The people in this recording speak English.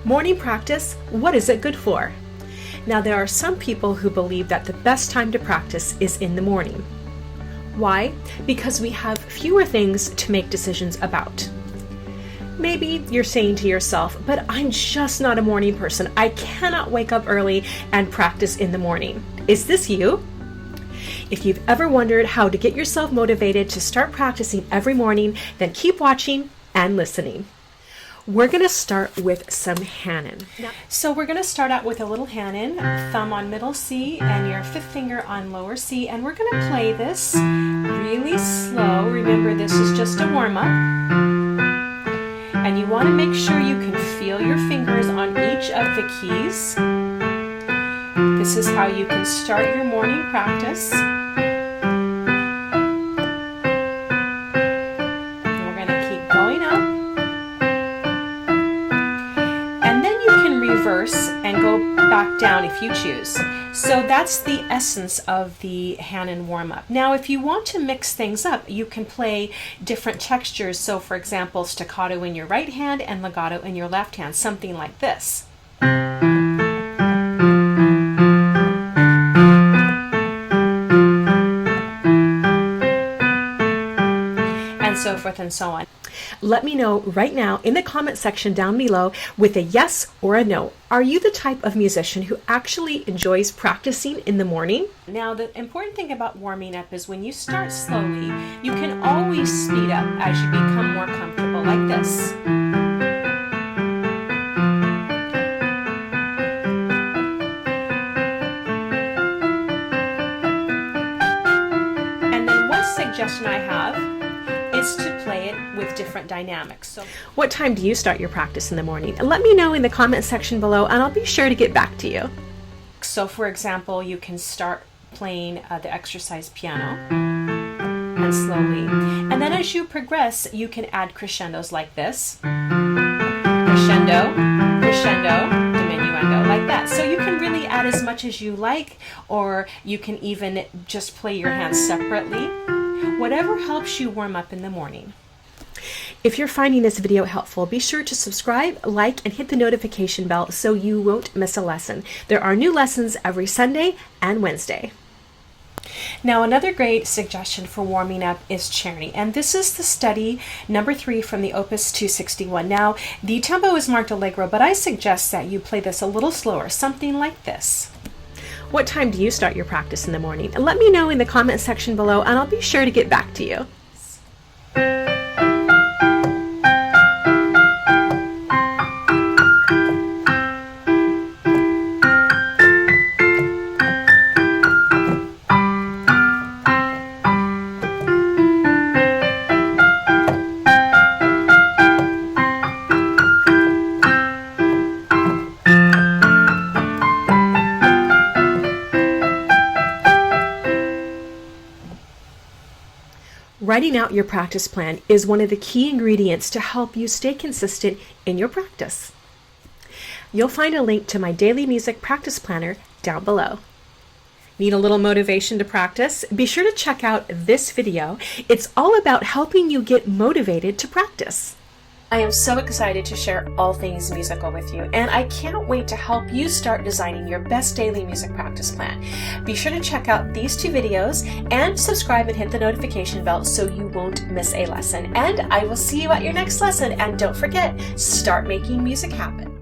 Morning practice, what is it good for? Now there are some people who believe that the best time to practice is in the morning. Why? Because we have fewer things to make decisions about. Maybe you're saying to yourself, but I'm just not a morning person. I cannot wake up early and practice in the morning. Is this you? If you've ever wondered how to get yourself motivated to start practicing every morning, then keep watching and listening. We're going to start with some HANNON. So we're going to start out with a little HANNON, thumb on middle C and your fifth finger on lower C, and we're going to play this really slow. Remember, this is just a warm-up. And you want to make sure you can feel your fingers on each of the keys. This is how you can start your morning practice. And go back down if you choose. So that's the essence of the HANNON warm-up. Now if you want to mix things up, you can play different textures. So for example, staccato in your right hand and legato in your left hand, something like this. And so forth and so on. Let me know right now in the comment section down below with a yes or a no. Are you the type of musician who actually enjoys practicing in the morning? Now, the important thing about warming up is when you start slowly, you can always speed up as you become more comfortable, like this. And then one suggestion I have is to play it with different dynamics. So, what time do you start your practice in the morning? Let me know in the comment section below and I'll be sure to get back to you. So for example, you can start playing the exercise piano and slowly. And then as you progress, you can add crescendos like this. Crescendo, crescendo, diminuendo, like that. So you can really add as much as you like, or you can even just play your hands separately. Whatever helps you warm up in the morning. If you're finding this video helpful, be sure to subscribe, like, and hit the notification bell so you won't miss a lesson. There are new lessons every Sunday and Wednesday. Now another great suggestion for warming up is Czerny, and this is the study number 3 from the Opus 261. Now the tempo is marked allegro, but I suggest that you play this a little slower, something like this. What time do you start your practice in the morning? Let me know in the comment section below and I'll be sure to get back to you. Writing out your practice plan is one of the key ingredients to help you stay consistent in your practice. You'll find a link to my daily music practice planner down below. Need a little motivation to practice? Be sure to check out this video. It's all about helping you get motivated to practice. I am so excited to share all things musical with you, and I can't wait to help you start designing your best daily music practice plan. Be sure to check out these 2 videos and subscribe and hit the notification bell so you won't miss a lesson. And I will see you at your next lesson. And don't forget, start making music happen.